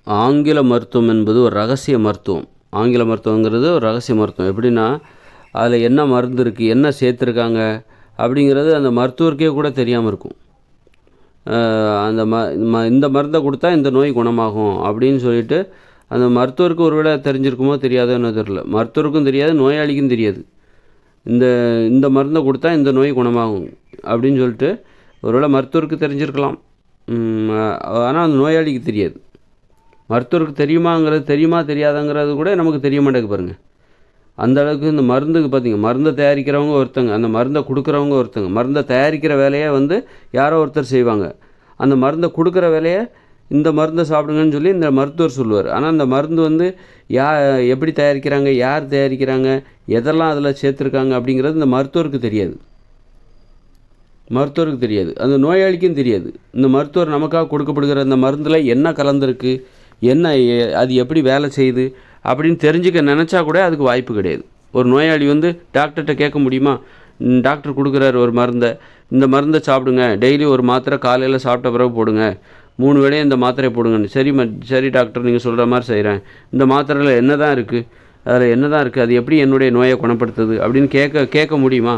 ஆங்கில மருத்துவம் என்பது ஒரு ரகசிய மருத்துவம். ஆங்கில மருத்துவங்கிறது ஒரு ரகசிய மருத்துவம். எப்படின்னா, அதில் என்ன மருந்து இருக்குது, என்ன சேர்த்துருக்காங்க அப்படிங்கிறது அந்த மருத்துவருக்கே கூட தெரியாமல் இருக்கும். அந்த இந்த மருந்தை கொடுத்தா இந்த நோய் குணமாகும் அப்படின்னு சொல்லிட்டு அந்த மருத்துவருக்கு ஒரு வேளை தெரிஞ்சிருக்குமோ தெரியாதோன்னு தெரியல. மருத்துவருக்கும் தெரியாது, நோயாளிக்கும் தெரியாது. இந்த இந்த மருந்தை கொடுத்தா இந்த நோய் குணமாகும் அப்படின்னு சொல்லிட்டு ஒருவேளை மருத்துவருக்கு தெரிஞ்சிருக்கலாம். ஆனால் அந்த நோயாளிக்கு தெரியாது. மருத்துவருக்கு தெரியுமா தெரியாதாங்கிறது கூட நமக்கு தெரிய மாட்டேங்குது பாருங்கள். அந்த அளவுக்கு இந்த மருந்துக்கு பார்த்திங்க, மருந்தை தயாரிக்கிறவங்க ஒருத்தங்க, அந்த மருந்தை கொடுக்குறவங்க ஒருத்தங்க, மருந்தை தயாரிக்கிற வேலையை யாரோ ஒருத்தர் செய்வாங்க. அந்த மருந்தை கொடுக்குற வேலையை இந்த மருந்தை சாப்பிடுங்கன்னு சொல்லி இந்த மருத்துவர் சொல்லுவார். ஆனால் அந்த மருந்து எப்படி தயாரிக்கிறாங்க, யார் தயாரிக்கிறாங்க, எதெல்லாம் அதில் சேர்த்துருக்காங்க அப்படிங்கிறது இந்த மருத்துவருக்கு தெரியாது. அந்த நோயாளிக்கும் தெரியாது. இந்த மருத்துவர் நமக்காக கொடுக்கப்படுகிற அந்த மருந்தில் என்ன கலந்துருக்கு, என்ன அது எப்படி வேலை செய்யுது அப்படின்னு தெரிஞ்சுக்க நினச்சா கூட அதுக்கு வாய்ப்பு கிடையாது. ஒரு நோயாளி டாக்டர்கிட்ட கேட்க முடியுமா? டாக்டர் கொடுக்குறாரு ஒரு மருந்தை, இந்த மருந்தை சாப்பிடுங்க, டெய்லி ஒரு மாத்திரை காலையில் சாப்பிட்ட பிறகு போடுங்க, 3 வேளையும் இந்த மாத்திரையை போடுங்கன்னு. சரி டாக்டர், நீங்கள் சொல்கிற மாதிரி செய்கிறேன். இந்த மாத்திரையில் என்ன தான் இருக்குது, அதில் என்ன தான் இருக்குது, அது எப்படி என்னுடைய நோயை குணப்படுத்துது அப்படின்னு கேட்க முடியுமா?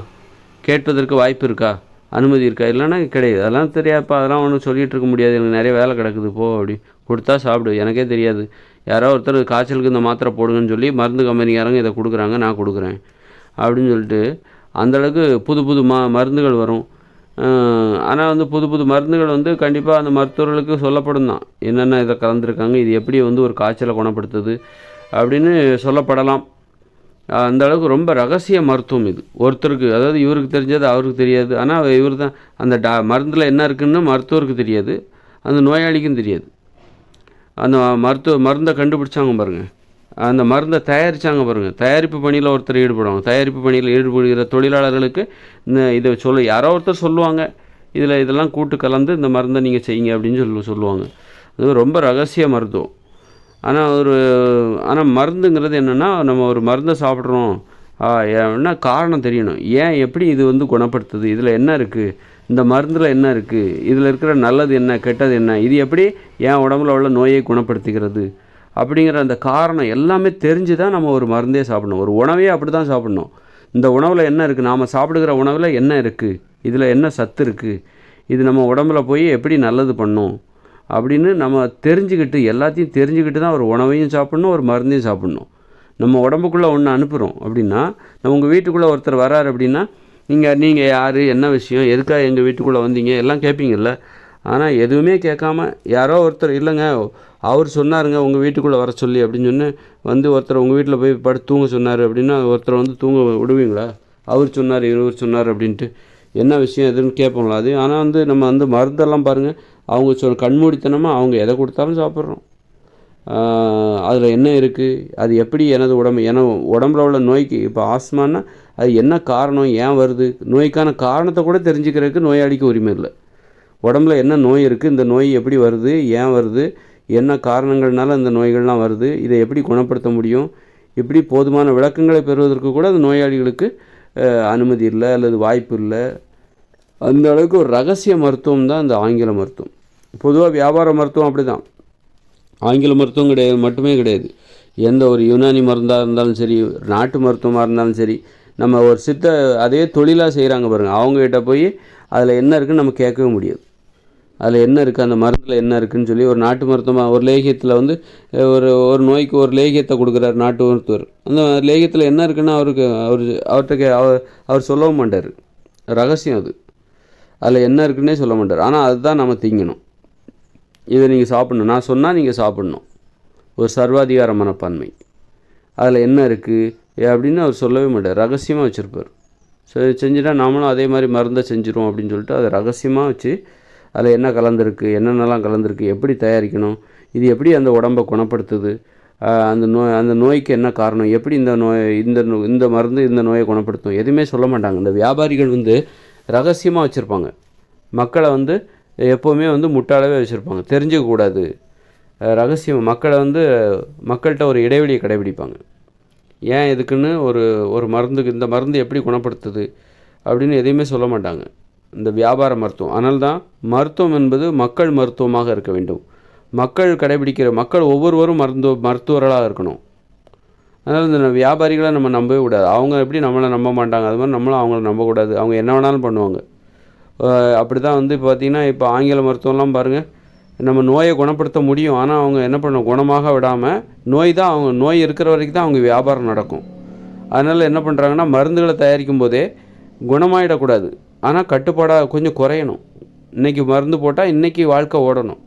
கேட்பதற்கு வாய்ப்பு இருக்கா, அனுமதி இருக்கா? இல்லைன்னா கிடையாது. அதெல்லாம் தெரியாதுப்பா, அதெல்லாம் ஒன்றும் சொல்லிகிட்டு இருக்க முடியாது, எனக்கு நிறைய வேலை கிடக்குது, போ அப்படி கொடுத்தா சாப்பிடு, எனக்கே தெரியாது. யாரோ ஒருத்தர் காய்ச்சலுக்கு இந்த மாத்திரை போடுங்கன்னு சொல்லி மருந்து கம்பெனிக்காரங்க இதை கொடுக்குறாங்க, நான் கொடுக்குறேன் அப்படின்னு சொல்லிட்டு அந்தளவுக்கு புது மருந்துகள் வரும். ஆனால் புது மருந்துகள் கண்டிப்பாக அந்த மருத்துவர்களுக்கு சொல்லப்படும் தான், என்னென்ன இதை கலந்துருக்காங்க, இது எப்படி ஒரு காய்ச்சலை குணப்படுத்துது அப்படின்னு சொல்லப்படலாம். அந்த அளவுக்கு ரொம்ப ரகசிய மருத்துவம் இது. ஒருத்தருக்கு, அதாவது இவருக்கு தெரிஞ்சது அவருக்கு தெரியாது. ஆனால் இவர் தான் அந்த மருந்தில் என்ன இருக்குன்னு மருத்துவருக்கு தெரியாது, அந்த நோயாளிக்கும் தெரியாது. அந்த மருந்தை கண்டுபிடிச்சாங்க பாருங்கள், அந்த மருந்தை தயாரித்தாங்க பாருங்கள், தயாரிப்பு பணியில் ஒருத்தர் ஈடுபடுவாங்க. தயாரிப்பு பணியில் ஈடுபடுகிற தொழிலாளர்களுக்கு இதை யாரோ ஒருத்தர் சொல்லுவாங்க, இதெல்லாம் கூட்டு கலந்து இந்த மருந்தை நீங்கள் செய்யுங்க அப்படின்னு சொல்லுவாங்க. அது ரொம்ப ரகசிய மருத்துவம். ஆனால் மருந்துங்கிறது என்னென்னா, நம்ம ஒரு மருந்தை சாப்பிட்றோம் என்ன காரணம் தெரியணும், ஏன் எப்படி இது குணப்படுத்துது, இதில் என்ன இருக்குது, இந்த மருந்தில் என்ன இருக்குது, இதில் இருக்கிற நல்லது என்ன, கெட்டது என்ன, இது எப்படி என் உடம்புல உள்ள நோயை குணப்படுத்திக்கிறது அப்படிங்கிற அந்த காரணம் எல்லாமே தெரிஞ்சு தான் நம்ம ஒரு மருந்தே சாப்பிடணும். ஒரு உணவே அப்படி தான் சாப்பிடணும். இந்த உணவில் என்ன இருக்குது, நாம் சாப்பிடுகிற உணவில் என்ன இருக்குது, இதில் என்ன சத்து இருக்குது, இது நம்ம உடம்புல போய் எப்படி நல்லது பண்ணும் அப்படின்னு நம்ம தெரிஞ்சுக்கிட்டு, எல்லாத்தையும் தெரிஞ்சுக்கிட்டு தான் ஒரு உணவையும் சாப்பிட்ணும், ஒரு மருந்தையும் சாப்பிட்ணும். நம்ம உடம்புக்குள்ளே ஒன்று அனுப்புகிறோம் அப்படின்னா, நம்ம உங்கள் வீட்டுக்குள்ளே ஒருத்தர் வராரு அப்படின்னா, நீங்கள் யார், என்ன விஷயம், எதுக்காக எங்கள் வீட்டுக்குள்ளே வந்தீங்க எல்லாம் கேட்பீங்கள்ல. ஆனால் எதுவுமே கேட்காம யாரோ ஒருத்தர், இல்லைங்க அவர் சொன்னாருங்க உங்கள் வீட்டுக்குள்ளே வர சொல்லி அப்படின்னு ஒருத்தர் உங்கள் வீட்டில் போய் தூங்க சொன்னார் அப்படின்னா ஒருத்தர் தூங்க விடுவீங்களா? அவர் சொன்னார், இவர் சொன்னார் அப்படின்ட்டு என்ன விஷயம் எதுன்னு கேட்போங்களா? அது ஆனால் நம்ம மருந்தெல்லாம் பாருங்கள், அவங்க கண்மூடித்தனமாக அவங்க எதை கொடுத்தாலும் சாப்பிட்றோம். அதில் என்ன இருக்குது, அது எப்படி உடம்புல உள்ள நோய்க்கு, இப்போ ஆஸ்மானா அது என்ன காரணம், ஏன் வருது, நோய்க்கான காரணத்தை கூட தெரிஞ்சுக்கிறதுக்கு நோயாளிக்கு உரிமை இல்லை. உடம்புல என்ன நோய் இருக்குது, இந்த நோய் எப்படி வருது, ஏன் வருது, என்ன காரணங்கள்னால இந்த நோய்கள்லாம் வருது, இதை எப்படி குணப்படுத்த முடியும், இப்படி போதுமான விளக்கங்களை பெறுவதற்கு கூட அந்த நோயாளிகளுக்கு அனுமதி இல்லை அல்லது வாய்ப்பு இல்லை. அந்த அளவுக்கு ஒரு ரகசிய மருத்துவம் தான் இந்த ஆங்கில மருத்துவம். பொதுவாக வியாபார மருத்துவம் அப்படி தான். ஆங்கில மருத்துவம் மட்டுமே கிடையாது. எந்த ஒரு யுனானி மருந்தாக இருந்தாலும் சரி, நாட்டு மருத்துவமாக இருந்தாலும் சரி, நம்ம ஒரு அதே தொழிலாக செய்கிறாங்க பாருங்கள், அவங்ககிட்ட போய் அதில் என்ன இருக்குதுன்னு நம்ம கேட்கவே முடியாது. அதில் என்ன இருக்குது, அந்த மருந்தில் என்ன இருக்குதுன்னு சொல்லி ஒரு நாட்டு மருத்துவமாக ஒரு லேகியத்தில் ஒரு நோய்க்கு ஒரு லேகியத்தை கொடுக்குறாரு நாட்டு மருத்துவர். அந்த லேகியத்தில் என்ன இருக்குன்னு அவர் சொல்லவும் மாட்டார். ரகசியம் அது. அதில் என்ன இருக்குன்னே சொல்ல மாட்டார். ஆனால் அதுதான் நம்ம திங்கணும், இதை நீங்கள் சாப்பிட்ணும், நான் சொன்னால் நீங்கள் சாப்பிட்ணும். ஒரு சர்வாதிகார மனப்பான்மை. அதில் என்ன இருக்குது அப்படின்னு அவர் சொல்லவே மாட்டார், ரகசியமாக வச்சுருப்பார். செஞ்சுட்டா நாமளும் அதே மாதிரி மருந்தை செஞ்சுருவோம் அப்படின்னு சொல்லிட்டு அதை ரகசியமாக வச்சு அதில் என்ன கலந்துருக்கு, என்னென்னலாம் கலந்துருக்கு, எப்படி தயாரிக்கணும், இது எப்படி அந்த உடம்பை குணப்படுத்துது, அந்த நோய்க்கு என்ன காரணம், எப்படி இந்த மருந்து இந்த நோயை குணப்படுத்தும், எதுவுமே சொல்ல மாட்டாங்க. இந்த வியாபாரிகள் ரகசியமாக வச்சுருப்பாங்க. மக்களை எப்போவுமே முட்டாளவே வச்சுருப்பாங்க, தெரிஞ்சிக்கக்கூடாது. ரகசியம் மக்கள்கிட்ட ஒரு இடைவெளியை கடைபிடிப்பாங்க. ஏன் எதுக்குன்னு ஒரு மருந்துக்கு இந்த மருந்து எப்படி குணப்படுத்துது அப்படின்னு எதையுமே சொல்ல மாட்டாங்க இந்த வியாபார மருத்துவம். அதனால தான் மருத்துவம் என்பது மக்கள் மருத்துவமாக இருக்க வேண்டும். மக்கள் ஒவ்வொருவரும் மருத்துவர்களாக இருக்கணும். அதனால் இந்த வியாபாரிகளை நம்ம நம்பவே கூடாது. அவங்க எப்படி நம்மளை நம்ப மாட்டாங்க, அது மாதிரி நம்மளும் அவங்கள நம்பக்கூடாது. அவங்க என்ன வேணாலும் பண்ணுவாங்க. அப்படி தான் வந்து இப்போ பார்த்திங்கன்னா, இப்போ ஆங்கில மருத்துவம்லாம் பாருங்கள், நம்ம நோயை குணப்படுத்த முடியும். ஆனால் அவங்க என்ன பண்ணுவோம், குணமாக விடாமல் அவங்க நோய் இருக்கிற வரைக்கும் தான் அவங்க வியாபாரம் நடக்கும். அதனால் என்ன பண்ணுறாங்கன்னா, மருந்துகளை தயாரிக்கும் போதே குணமாயிடக்கூடாது, ஆனால் கட்டுப்பாடாக கொஞ்சம் குறையணும். இன்றைக்கி மருந்து போட்டால் இன்றைக்கி வாழ்க்கை ஓடணும்,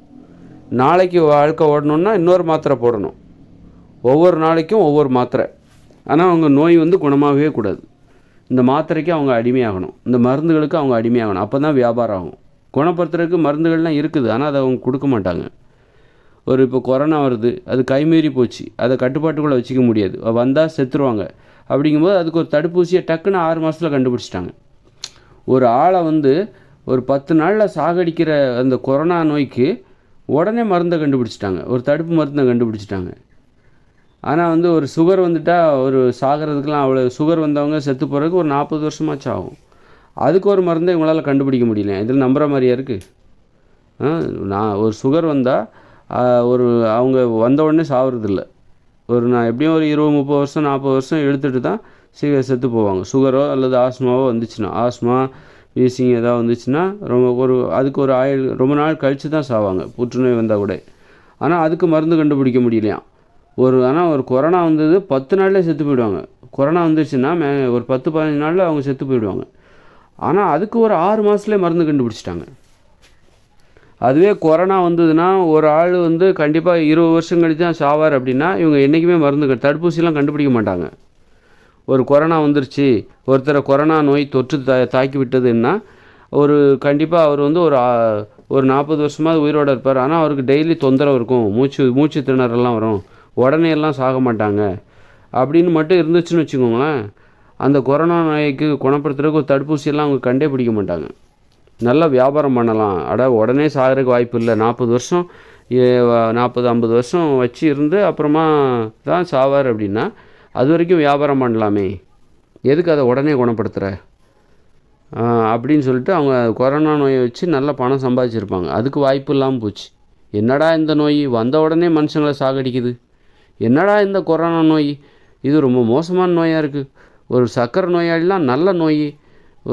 நாளைக்கு வாழ்க்கை ஓடணுன்னா இன்னொரு மாத்திரை போடணும், ஒவ்வொரு நாளைக்கும் ஒவ்வொரு மாத்திரை. ஆனால் அவங்க நோய் வந்து குணமாகவே கூடாது. இந்த மாத்திரைக்கு அவங்க அடிமையாகணும், இந்த மருந்துகளுக்கு அவங்க அடிமையாகணும். அப்போ தான் வியாபாரம் ஆகும். குணப்படுத்துறதுக்கு மருந்துகள்லாம் இருக்குது, ஆனால் அதை அவங்க கொடுக்க மாட்டாங்க. இப்போ கொரோனா வருது, அது கைமீறி போச்சு, அதை கட்டுப்பாட்டுக்குள்ளே வச்சுக்க முடியாது, வந்தால் செத்துருவாங்க. அப்படிங்கும்போது அதுக்கு ஒரு தடுப்பூசியை டக்குன்னு 6 மாதத்தில் கண்டுபிடிச்சிட்டாங்க. ஒரு ஆளை வந்து ஒரு 10 நாளில் சாகடிக்கிற அந்த கொரோனா நோய்க்கு உடனே மருந்தை கண்டுபிடிச்சிட்டாங்க, ஒரு தடுப்பு மருந்தை கண்டுபிடிச்சிட்டாங்க. ஆனால் வந்து ஒரு சுகர் வந்துட்டால் ஒரு சாகிறதுக்கெலாம் அவ்வளோ சுகர் வந்தவங்க செத்து போகிறதுக்கு ஒரு 40 வருஷமாச்சும் ஆகும். அதுக்கு ஒரு மருந்தை இவங்களால் கண்டுபிடிக்க முடியல. இதில் நம்புகிற மாதிரியா இருக்குது? ஒரு சுகர் வந்தால் அவங்க வந்த உடனே சாகிறதில்ல. நான் எப்படியும் ஒரு 20-30 வருஷம் 40 வருஷம் இழுத்துட்டு தான் செத்து போவாங்க. சுகரோ அல்லது ஆஸ்மாவோ வந்துச்சுன்னா, ஆஸ்மா வீசிங் ஏதாவது வந்துச்சுன்னா அதுக்கு ஒரு ரொம்ப நாள் கழித்து தான் சாவாங்க, புற்றுநோய் வந்தால் கூட. ஆனால் அதுக்கு மருந்து கண்டுபிடிக்க முடியலையாம். ஆனால் ஒரு கொரோனா வந்தது 10 நாள்லேயே செத்து போயிடுவாங்க. கொரோனா வந்துச்சுன்னா ஒரு 10-15 நாளில் அவங்க செத்து போயிடுவாங்க. ஆனால் அதுக்கு ஒரு 6 மாதத்துலேயே மருந்து கண்டுபிடிச்சிட்டாங்க. அதுவே கொரோனா வந்ததுன்னா ஒரு ஆள் வந்து கண்டிப்பாக 20 வருஷம் கழித்து தான் சாவார் அப்படின்னா, இவங்க என்றைக்குமே தடுப்பூசிலாம் கண்டுபிடிக்க மாட்டாங்க. ஒரு கொரோனா வந்துருச்சு, ஒருத்தரை கொரோனா நோய் தொற்று தாக்கி விட்டதுன்னா கண்டிப்பாக அவர் வந்து ஒரு 40 வருஷமாவது உயிரோடு இருப்பார். ஆனால் அவருக்கு டெய்லி தொந்தரவு இருக்கும், மூச்சு திணறலாம் வரும், உடனே எல்லாம் சாக மாட்டாங்க அப்படின்னு மட்டும் இருந்துச்சுன்னு வச்சுக்கோங்களேன். அந்த கொரோனா நோய்க்கு குணப்படுத்துறதுக்கு ஒரு தடுப்பூசியெல்லாம் அவங்க கண்டே பிடிக்க மாட்டாங்க. நல்லா வியாபாரம் பண்ணலாம். உடனே சாகிறதுக்கு வாய்ப்பு இல்லை. 40 வருஷம் 40-50 வருஷம் வச்சு இருந்து அப்புறமா தான் சாவார் அப்படின்னா, அது வரைக்கும் வியாபாரம் பண்ணலாமே, எதுக்கு அதை உடனே குணப்படுத்துகிற அப்படின்னு சொல்லிட்டு அவங்க கொரோனா நோயை வச்சு நல்லா பணம் சம்பாதிச்சிருப்பாங்க. அதுக்கு வாய்ப்பு இல்லாமல் போச்சு. என்னடா இந்த நோய் வந்த உடனே மனுஷங்களை சாகடிக்குது, என்னடா இந்த கொரோனா நோய், இது ரொம்ப மோசமான நோயாக இருக்குது. ஒரு சர்க்கரை நோயாளிலாம் நல்ல நோய்,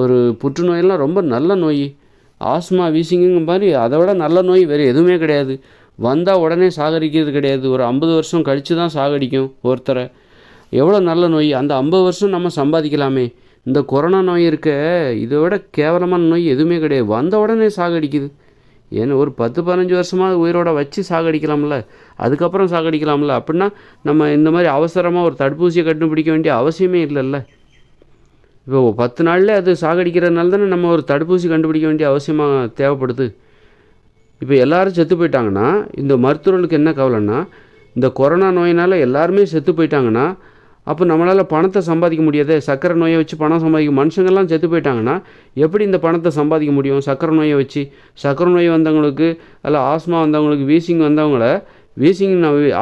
ஒரு புற்றுநோயெல்லாம் ரொம்ப நல்ல நோய், ஆஸ்மா வீசிங்க மாதிரி அதை விட நல்ல நோய் வேறு எதுவுமே கிடையாது. வந்தால் உடனே சாகடிக்கிறது கிடையாது, ஒரு 50 வருஷம் கழித்து தான் சாகடிக்கும் ஒருத்தரை. எவ்வளோ நல்ல நோய், அந்த 50 வருஷம் நம்ம சம்பாதிக்கலாமே. இந்த கொரோனா நோய் இருக்க, இதை விட கேவலமான நோய் எதுவுமே கிடையாது, வந்த உடனே சாகடிக்குது. ஏன்னா ஒரு 10-15 வருஷமாக உயிரோட வச்சு சாகடிக்கலாம்ல, அதுக்கப்புறம் சாகடிக்கலாம்ல. அப்படின்னா நம்ம இந்த மாதிரி அவசரமாக ஒரு தடுப்பூசியை கண்டுபிடிக்க வேண்டிய அவசியமே இல்லைல்ல. இப்போ 10 நாளில் அது சாகடிக்கிறதுனால தானே நம்ம ஒரு தடுப்பூசி கண்டுபிடிக்க வேண்டிய அவசியமாக தேவைப்படுது. இப்போ எல்லோரும் செத்து போயிட்டாங்கன்னா, இந்த மருத்துவர்களுக்கு என்ன கவலைன்னா, இந்த கொரோனா நோயினால் எல்லாருமே செத்து போயிட்டாங்கன்னா அப்போ நம்மளால் பணத்தை சம்பாதிக்க முடியாது. சர்க்கரை நோயை வச்சு பணம் சம்பாதிக்க மனுஷங்கள்லாம் செத்து போயிட்டாங்கன்னா எப்படி இந்த பணத்தை சம்பாதிக்க முடியும்? சர்க்கரை நோயை வச்சு சர்க்கரை நோய் வந்தவங்களுக்கு அல்ல ஆஸ்மா வந்தவங்களுக்கு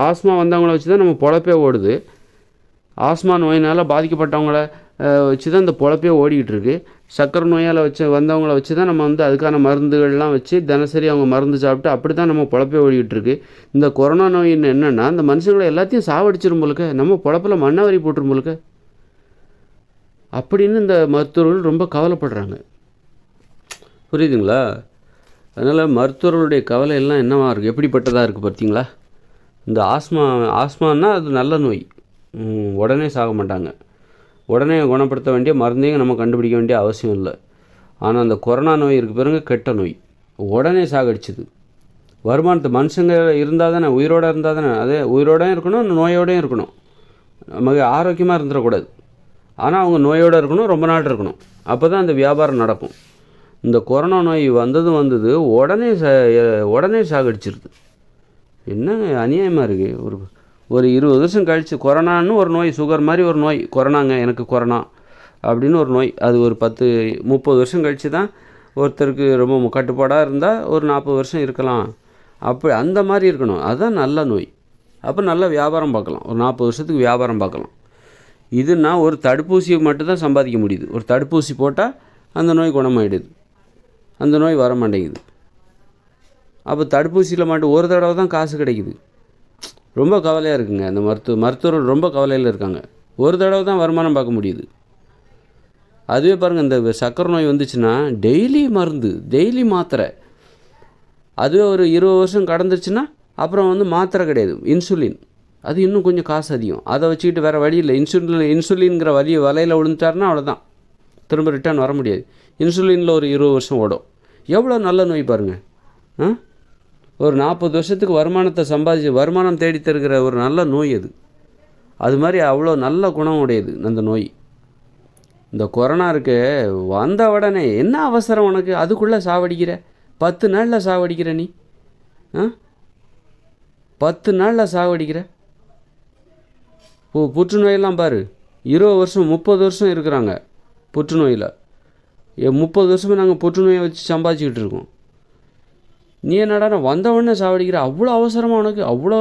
ஆஸ்மா வந்தவங்கள வச்சு தான் நம்ம பொழப்பே ஓடுது. ஆஸ்மா நோயினால் பாதிக்கப்பட்டவங்கள வச்சு தான் இந்த பொழப்பே ஓடிக்கிட்டு இருக்குது. சர்க்கரை நோயால் வந்தவங்கள வச்சு தான் நம்ம வந்து அதுக்கான மருந்துகள்லாம் வச்சு தினசரி அவங்க மருந்து சாப்பிட்டு அப்படி தான் நம்ம பொழப்பே ஓடிக்கிட்டு இருக்குது. இந்த கொரோனா நோய் என்னென்னா இந்த மனுஷங்களை எல்லாத்தையும் சாவடிச்சிரும் போலுக்க, நம்ம பொழப்பில் மண்ணவரி போட்டுரும் போலுக்க அப்படின்னு இந்த மருத்துவர்கள் ரொம்ப கவலைப்படுறாங்க. புரியுதுங்களா? அதனால் மருத்துவர்களுடைய கவலை எல்லாம் என்னவா இருக்குது, எப்படிப்பட்டதாக இருக்குது பார்த்தீங்களா? இந்த ஆஸ்மானா அது நல்ல நோய், உடனே சாக மாட்டாங்க, உடனே குணப்படுத்த வேண்டிய மருந்தையும் நம்ம கண்டுபிடிக்க வேண்டிய அவசியம் இல்லை. ஆனால் அந்த கொரோனா நோய் இருக்குது பாருங்க, கெட்ட நோய், உடனே சாகடிச்சுது. வருமானத்தை மனுஷங்க இருந்தால் தானே, உயிரோடு இருந்தால் தானே, அதே உயிரோடையும் இருக்கணும் நோயோடையும் இருக்கணும், நமக்கு ஆரோக்கியமாக இருந்துடக்கூடாது. ஆனால் அவங்க நோயோடு இருக்கணும், ரொம்ப நாள் இருக்கணும், அப்போ தான் அந்த வியாபாரம் நடக்கும். இந்த கொரோனா நோய் வந்தது உடனே சாகடிச்சிருது. என்ன அநியாயமாக இருக்குது. ஒரு 20 வருஷம் கழித்து கொரோனான்னு ஒரு நோய், சுகர் மாதிரி ஒரு நோய், கொரோனாங்க எனக்கு கொரோனா அப்படின்னு ஒரு நோய், அது ஒரு 10-30 வருஷம் கழித்து தான் ஒருத்தருக்கு ரொம்ப கட்டுப்பாடாக இருந்தால் ஒரு 40 வருஷம் இருக்கலாம், அப்படி அந்த மாதிரி இருக்கணும். அதுதான் நல்ல நோய். அப்போ நல்ல வியாபாரம் பார்க்கலாம், ஒரு 40 வருஷத்துக்கு வியாபாரம் பார்க்கலாம். இதுனா ஒரு தடுப்பூசியை மட்டும்தான் சம்பாதிக்க முடியுது. ஒரு தடுப்பூசி போட்டால் அந்த நோய் குணமாயிடுது, அந்த நோய் வர மாட்டேங்குது. அப்போ தடுப்பூசியில் மட்டும் ஒரு தடவை தான் காசு கிடைக்குது. ரொம்ப கவலையாக இருக்குங்க. அந்த மருத்துவர்கள் ரொம்ப கவலையில் இருக்காங்க. ஒரு தடவை தான் வருமானம் பார்க்க முடியுது. அதுவே பாருங்கள், இந்த சர்க்கரை நோய் வந்துச்சுன்னா டெய்லி மருந்து, டெய்லி மாத்திரை. அதுவே ஒரு 20 வருஷம் கடந்துருச்சுன்னா அப்புறம் மாத்திரை கிடையாது, இன்சுலின். அது இன்னும் கொஞ்சம் காசு அதிகம். அதை வச்சுக்கிட்டு வேறு வழி இல்லை. இன்சுலின்ங்கிற வலையில் விழுந்துட்டாருன்னா அவ்வளோதான், திரும்ப ரிட்டர்ன் வர முடியாது. இன்சுலினில் ஒரு 20 வருஷம் ஓடும். எவ்வளோ நல்ல நோய் பாருங்கள். ஒரு 40 வருஷத்துக்கு வருமானம் தேடி தருகிற ஒரு நல்ல நோய் அது. அது மாதிரி அவ்வளோ நல்ல குணம் உடையது அந்த நோய். இந்த கொரோனா இருக்கு, வந்த உடனே என்ன அவசரம் உனக்கு? அதுக்குள்ளே சாவடிக்கிற. 10 நாளில் சாவடிக்கிற நீ. 10 நாளில் சாவடிக்கிற. புற்றுநோயெல்லாம் பாரு, 20 வருஷம் 30 வருஷம் இருக்கிறாங்க புற்றுநோயில். 30 வருஷமே நாங்கள் புற்றுநோயை வச்சு சம்பாதிச்சிக்கிட்டு இருக்கோம். நீ என்னடா வந்தவொடனே சாவடிக்கிற? அவ்வளோ அவசரமாக உனக்கு? அவ்வளோ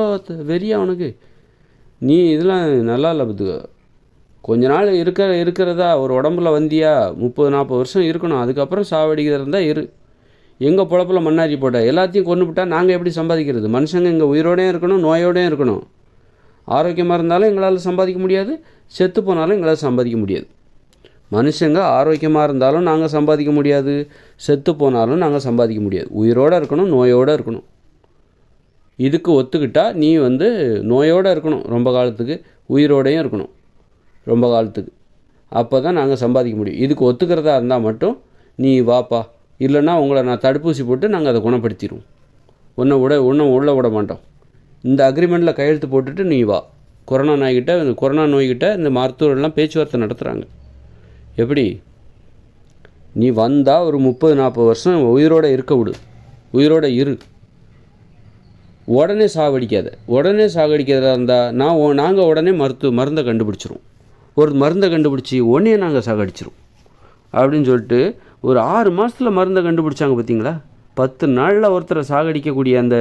வெறியா உனக்கு? நீ இதெல்லாம் நல்லா இல்லை பார்த்துக்க. கொஞ்ச நாள் இருக்கிறதா ஒரு உடம்புல வந்தியா 30-40 வருஷம் இருக்கணும். அதுக்கப்புறம் சாவடிக்கிறதா இருந்தால் எங்கள் பொழப்பில் மண்ணாரி போட்ட எல்லாத்தையும் கொண்டுவிட்டால் நாங்கள் எப்படி சம்பாதிக்கிறது? மனுஷங்க இங்கே உயிரோடையும் இருக்கணும், நோயோடையும் இருக்கணும். ஆரோக்கியமாக இருந்தாலும் எங்களால் சம்பாதிக்க முடியாது, செத்து போனாலும் எங்களால் சம்பாதிக்க முடியாது. மனுஷங்க ஆரோக்கியமாக இருந்தாலும் நாங்கள் சம்பாதிக்க முடியாது, செத்து போனாலும் நாங்கள் சம்பாதிக்க முடியாது. உயிரோடு இருக்கணும், நோயோடு இருக்கணும். இதுக்கு ஒத்துக்கிட்டால் நீ நோயோடு இருக்கணும் ரொம்ப காலத்துக்கு, உயிரோடையும் இருக்கணும் ரொம்ப காலத்துக்கு. அப்போ தான் நாங்கள் சம்பாதிக்க முடியும். இதுக்கு ஒத்துக்கிறதா இருந்தால் மட்டும் நீ வாப்பா, இல்லைன்னா உங்களை நான் தடுப்பூசி போட்டு நாங்கள் அதை குணப்படுத்திடுவோம். ஒன்றும் உள்ளே விட மாட்டோம். இந்த அக்ரிமெண்ட்டில் கையெழுத்து போட்டுட்டு நீ வா. கொரோனா நோய்கிட்ட இந்த மருத்துவர்கள்லாம் பேச்சுவார்த்தை நடத்துகிறாங்க. எப்படி? நீ வந்தால் ஒரு 30-40 வருஷம் உயிரோடு இருக்க விடு, உயிரோடு இரு. உடனே சாகடிக்கிறதா இருந்தால் நாங்கள் உடனே மருந்தை கண்டுபிடிச்சிரும். ஒரு மருந்தை கண்டுபிடிச்சி உடனே நாங்கள் சாகடிச்சிரும் அப்படின்னு சொல்லிட்டு ஒரு 6 மாதத்தில் மருந்தை கண்டுபிடிச்சாங்க பார்த்தீங்களா? 10 நாளில் ஒருத்தரை சாகடிக்கக்கூடிய அந்த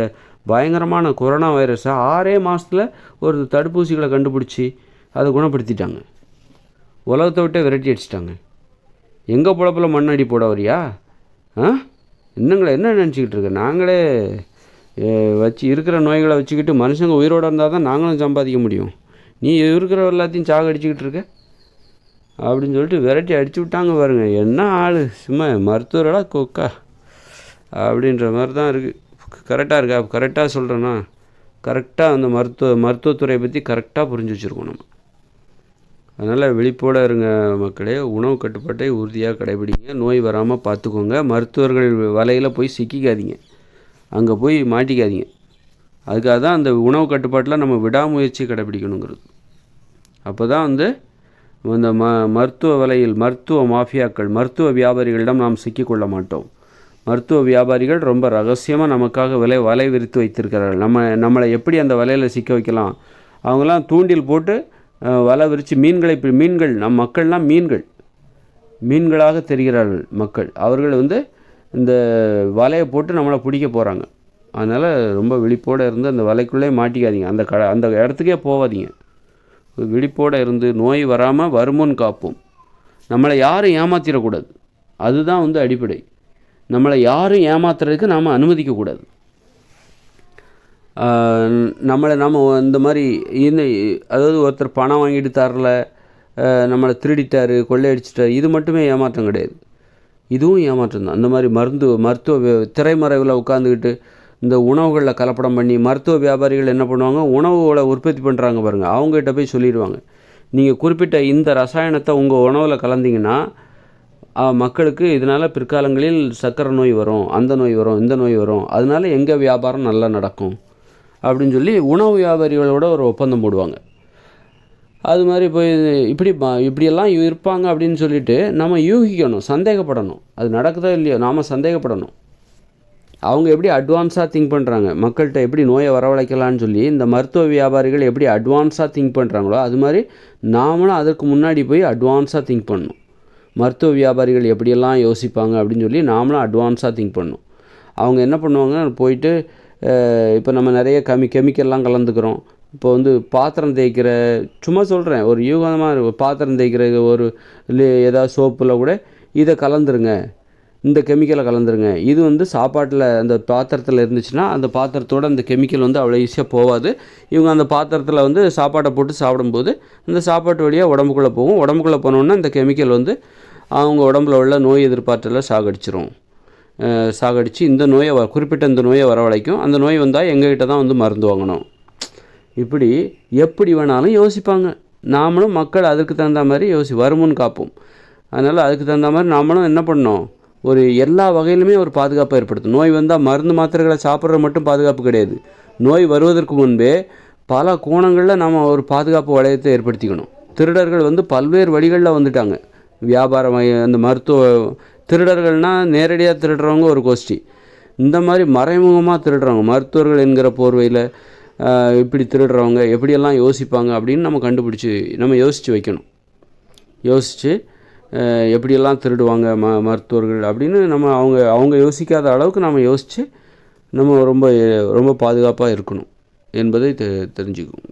பயங்கரமான கொரோனா வைரஸை 6 மாதத்தில் ஒரு தடுப்பூசிகளை கண்டுபிடிச்சி அதை குணப்படுத்திட்டாங்க. உலகத்தை விட்டே விரட்டி அடிச்சிட்டாங்க. எங்கள் பொழப்பில் மண்ணடி போட வரியா? இன்னுங்களை என்ன நினச்சிக்கிட்டு இருக்க? நாங்களே வச்சு இருக்கிற நோய்களை வச்சுக்கிட்டு மனுஷங்க உயிரோடு இருந்தால் தான் நாங்களும் சம்பாதிக்க முடியும். நீ இருக்கிற எல்லாத்தையும் சாகடிச்சிக்கிட்டு இருக்க அப்படின்னு சொல்லிட்டு விரட்டி அடிச்சு விட்டாங்க பாருங்கள். என்ன ஆள், சும்மா மருத்துவர்களாக கொக்கா அப்படின்ற மாதிரி தான் இருக்குது. கரெக்டாக இருக்கா? கரெக்டாக சொல்கிறேன்னா கரெக்டாக அந்த மருத்துவத்துறையை பற்றி கரெக்டாக புரிஞ்சு வச்சுருக்கோம் நம்ம. அதனால் விழிப்போடு இருங்க மக்களே. உணவு கட்டுப்பாட்டை உறுதியாக கடைபிடிங்க. நோய் வராமல் பார்த்துக்கோங்க. மருத்துவர்கள் வலையில் போய் சிக்கிக்காதீங்க, அங்கே போய் மாட்டிக்காதீங்க. அதுக்காக தான் அந்த உணவு கட்டுப்பாட்டில் நம்ம விடாமுயற்சி கடைபிடிக்கணுங்கிறது. அப்போ தான் இந்த மருத்துவ வலையில் மருத்துவ மாஃபியாக்கள், மருத்துவ வியாபாரிகளிடம் நாம் சிக்கிக்கொள்ள மாட்டோம். மருத்துவ வியாபாரிகள் ரொம்ப ரகசியமாக நமக்காக வலை விரித்து வைத்திருக்கிறார்கள். நம்மளை எப்படி அந்த வலையில் சிக்க வைக்கலாம்? அவங்களாம் தூண்டில் போட்டு வலை விரித்து மீன்கள் நம் மக்கள்லாம் மீன்களாக தெரிகிறார்கள் மக்கள். அவர்கள் இந்த வலையை போட்டு நம்மளை பிடிக்க போகிறாங்க. அதனால் ரொம்ப விழிப்போடு இருந்து அந்த வலைக்குள்ளே மாட்டிக்காதீங்க. அந்த இடத்துக்கே போகாதீங்க. விழிப்போடு இருந்து நோய் வராமல் வருமுன் காப்போம். நம்மளை யாரும் ஏமாற்றிடக்கூடாது. அதுதான் அடிப்படை. நம்மளை யாரும் ஏமாத்துறதுக்கு நாம் அனுமதிக்கக்கூடாது. நம்ம இந்த மாதிரி அதாவது ஒருத்தர் பணம் வாங்கிட்டு தரல, நம்மளை திருடிட்டார், கொள்ளையடிச்சிட்டார், இது மட்டுமே ஏமாற்றம் கிடையாது. இதுவும் ஏமாற்றம் தான். அந்த மாதிரி மருத்துவ திரைமறைவில் உட்காந்துக்கிட்டு இந்த உணவுகளில் கலப்படம் பண்ணி மருத்துவ வியாபாரிகள் என்ன பண்ணுவாங்க? உணவுகளை உற்பத்தி பண்ணுறாங்க பாருங்கள், அவங்ககிட்ட போய் சொல்லிடுவாங்க, நீங்கள் குறிப்பிட்ட இந்த ரசாயனத்தை உங்கள் உணவில் கலந்தீங்கன்னா மக்களுக்கு இதனால் பிற்காலங்களில் சர்க்கரை நோய் வரும், அந்த நோய் வரும், இந்த நோய் வரும், அதனால எங்கள் வியாபாரம் நல்லா நடக்கும் அப்படின்னு சொல்லி உணவு வியாபாரிகளோட ஒரு ஒப்பந்தம் போடுவாங்க. அது மாதிரி போய் இப்படியெல்லாம் இருப்பாங்க அப்படின்னு சொல்லிட்டு நம்ம யூகிக்கணும், சந்தேகப்படணும். அது நடக்குதோ இல்லையோ நாம் சந்தேகப்படணும். அவங்க எப்படி அட்வான்ஸாக திங்க் பண்ணுறாங்க, மக்கள்கிட்ட எப்படி நோயை வரவழைக்கலான்னு சொல்லி இந்த மருத்துவ வியாபாரிகள் எப்படி அட்வான்ஸாக திங்க் பண்ணுறாங்களோ அது மாதிரி நாமளும் அதற்கு முன்னாடி போய் அட்வான்ஸாக திங்க் பண்ணணும். மருத்துவ வியாபாரிகள் எப்படியெல்லாம் யோசிப்பாங்க அப்படின்னு சொல்லி நாமளும் அட்வான்ஸாக திங்க் பண்ணணும். அவங்க என்ன பண்ணுவாங்க, போயிட்டு இப்போ நம்ம நிறைய கெமிக்கல்லாம் கலந்துக்கிறோம். இப்போ பாத்திரம் தேய்க்கிற, சும்மா சொல்கிறேன், ஒரு யூகமாக பாத்திரம் தேய்க்கிற ஒரு ஏதாவது சோப்பில் கூட இதை கலந்துருங்க, இந்த கெமிக்கலை கலந்துருங்க. இது வந்து சாப்பாட்டில் அந்த பாத்திரத்தில் இருந்துச்சுன்னா அந்த பாத்திரத்தோட அந்த கெமிக்கல் வந்து அவ்வளோ ஈஸியாக போகாது. இவங்க அந்த பாத்திரத்தில் வந்து சாப்பாட்டை போட்டு சாப்பிடும்போது அந்த சாப்பாட்டு வழியாக உடம்புக்குள்ளே போகும். உடம்புக்குள்ளே போனோன்னா அந்த கெமிக்கல் வந்து அவங்க உடம்புல உள்ள நோய் எதிர்ப்பாற்றலை சாகடிச்சு இந்த நோயை குறிப்பிட்ட இந்த நோயை வரவழைக்கும். அந்த நோய் வந்தால் எங்ககிட்ட தான் வந்து மருந்து வாங்கணும். இப்படி எப்படி வேணாலும் யோசிப்பாங்க. நாமளும் மக்கள் அதுக்கு தகுந்த மாதிரி வருமுன் காப்போம். அதனால் அதுக்கு தகுந்த மாதிரி நாமளும் என்ன பண்ணோம், ஒரு எல்லா வகையிலுமே ஒரு பாதுகாப்பை ஏற்படுத்தும். நோய் வந்தால் மருந்து மாத்திரைகளை சாப்பிட்றது மட்டும் பாதுகாப்பு கிடையாது. நோய் வருவதற்கு முன்பே பல கோணங்களில் நாம் ஒரு பாதுகாப்பு வளையத்தை ஏற்படுத்திக்கணும். திருடர்கள் வந்து பல்வேறு வழிகளில் வந்துட்டாங்க. வியாபாரம், அந்த திருடர்கள்னால் நேரடியாக திருடுறவங்க ஒரு கோஷ்டி. இந்த மாதிரி மறைமுகமாக திருடுறவங்க, மருத்துவர்கள் என்கிற போர்வையில் இப்படி திருடுறவங்க எப்படியெல்லாம் யோசிப்பாங்க அப்படின்னு நம்ம யோசித்து வைக்கணும். யோசித்து எப்படியெல்லாம் திருடுவாங்க மருத்துவர்கள் அப்படின்னு அவங்க யோசிக்காத அளவுக்கு நம்ம யோசித்து நம்ம ரொம்ப ரொம்ப பாதுகாப்பாக இருக்கணும் என்பதை தெரிஞ்சுக்குவோம்.